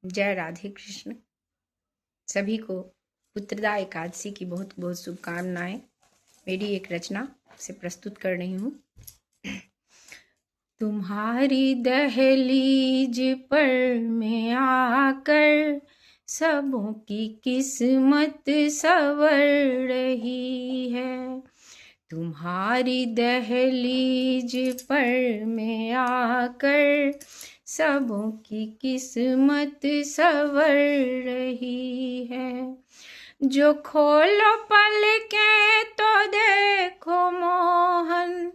जय राधे कृष्ण। सभी को पुत्रदा एकादशी की बहुत बहुत शुभकामनाएं। मेरी एक रचना से प्रस्तुत कर रही हूँ। तुम्हारी दहलीज पर मैं आकर सबों की किस्मत संवर रही है। तुम्हारी दहलीज पर मैं आकर सबों की किस्मत संवर रही है। जो खोलो पलकें तो देखो मोहन,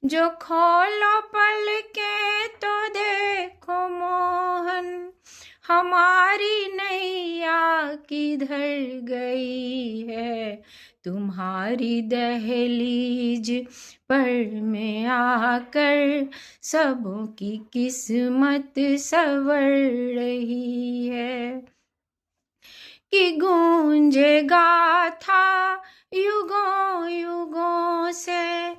जो खोलो पलकें तो देखो मोहन, हमारी नैया किधर गई है। तुम्हारी दहलीज पर मैं आकर सबों की किस्मत संवर रही है। कि गूंजेगा था युगों युगों से,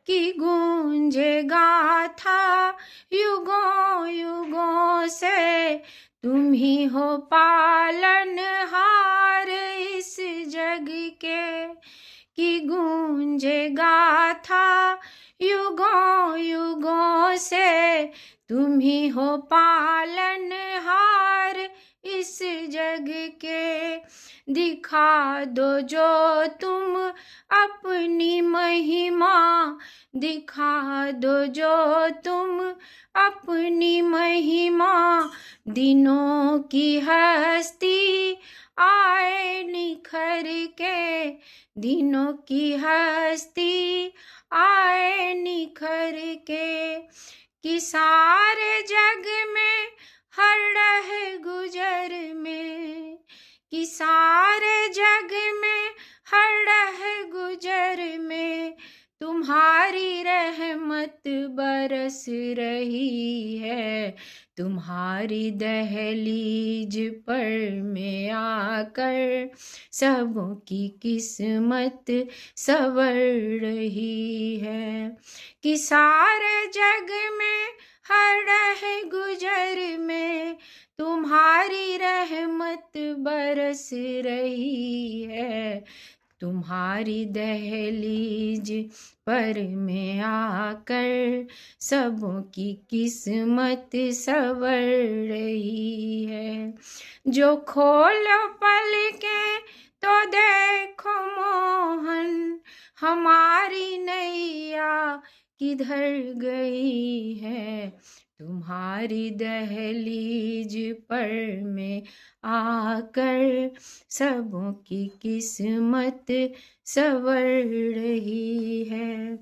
कि गूंजेगा था युगों युगों से, तुम ही हो पालनहार इस जग के। कि गूंजेगा था युगों युगों से, तुम ही हो पालनहार इस जग के। दिखा दो जो तुम अपनी महिमा, दिखा दो जो तुम अपनी महिमा, दिनों की हस्ती आए निखर के, दिनों की हस्ती आए निखर के। कि सारे जग में हर रह गुजर में, कि सारे जग में हर रह गुजर में, तुम्हारी रहमत बरस रही है। तुम्हारी दहलीज पर मैं आकर सबों की किस्मत संवर रही है। कि सारे जग में हर रह गुजर में, तुम्हारी रहमत बरस रही है। तुम्हारी दहलीज पर मैं आकर सबों की किस्मत संवर रही है। जो खोलो पलकें तो देखो मोहन, हमारी नैया किधर गई है। तुम्हारी दहलीज पर मैं आकर सबों की किस्मत संवर रही है।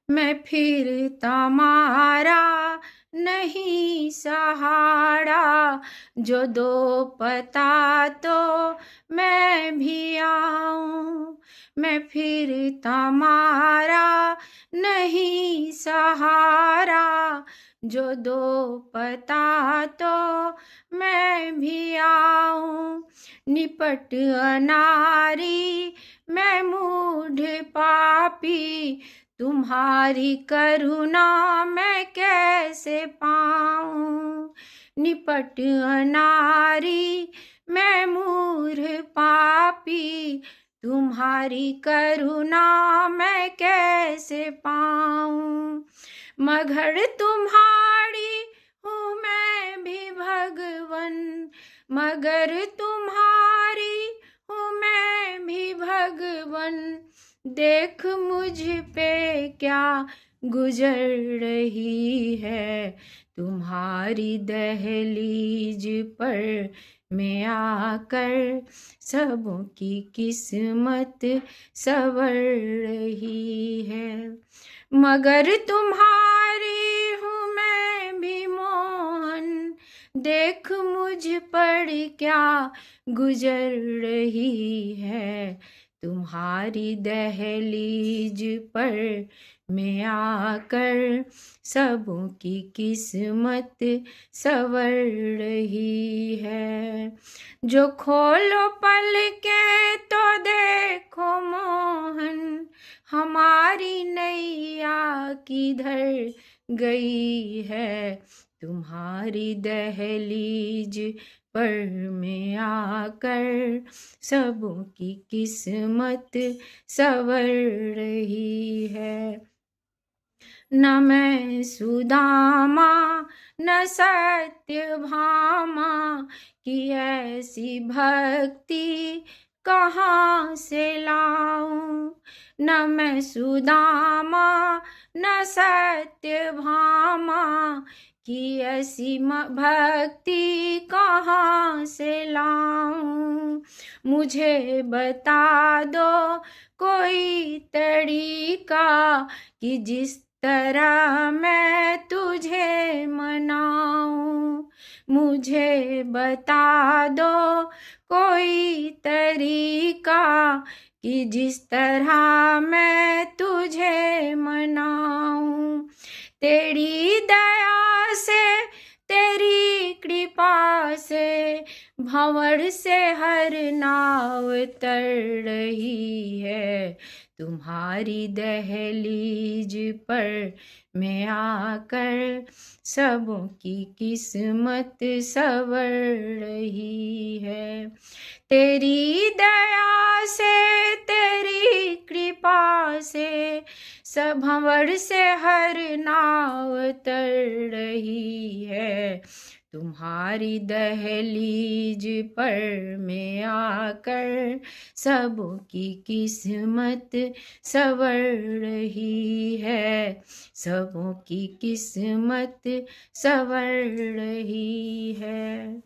मैं फिरता मारा नहीं सहारा, जो दो पता तो मैं भी आऊं। मैं फिरता मारा नहीं सहारा, जो दो पता तो मैं भी आऊं। निपट अनारी मैं मूढ़ पापी, तुम्हारी करुणा मैं कैसे पाऊं। निपट अनारी मैं मूढ़ पापी, तुम्हारी करुणा मैं कैसे पाऊं। मगर तुम्हारी हूँ मैं भी भगवन, मगर तुम्हारी हूँ मैं भी भगवन, देख मुझ पे क्या गुजर रही है। तुम्हारी दहलीज पर मैं आकर सबों की किस्मत संवर रही है। मगर तुम्हारी हूँ मैं भी मोहन, देख मुझ पर क्या गुजर रही है। तुम्हारी दहलीज पर मैं आकर सबों की किस्मत संवर रही है। जो खोलो पलकें तो देखो मोहन, हमारी नैया किधर गई है। तुम्हारी दहलीज पर मैं आकर सबों की किस्मत संवर रही है। न मैं सुदामा न सत्यभामा की ऐसी भक्ति कहाँ से लाऊं। न मैं सुदामा न सत्यभामा की ऐसी भक्ति कहाँ से लाऊं। मुझे बता दो कोई तरीका कि जिस तरह मैं तुझे मनाऊं। मुझे बता दो कोई तरीका कि जिस तरह मैं तुझे मनाऊं। तेरी दया से तेरी कृपा से भंवर से हर नाव तर रही है। तुम्हारी दहलीज पर मैं आकर सबों की किस्मत संवर रही है। तेरी दया से तेरी कृपा से सब भंवर से हर नाव तर रही है। तुम्हारी दहलीज पर मैं आकर सबों की किस्मत संवर रही है। सबों की किस्मत संवर रही है।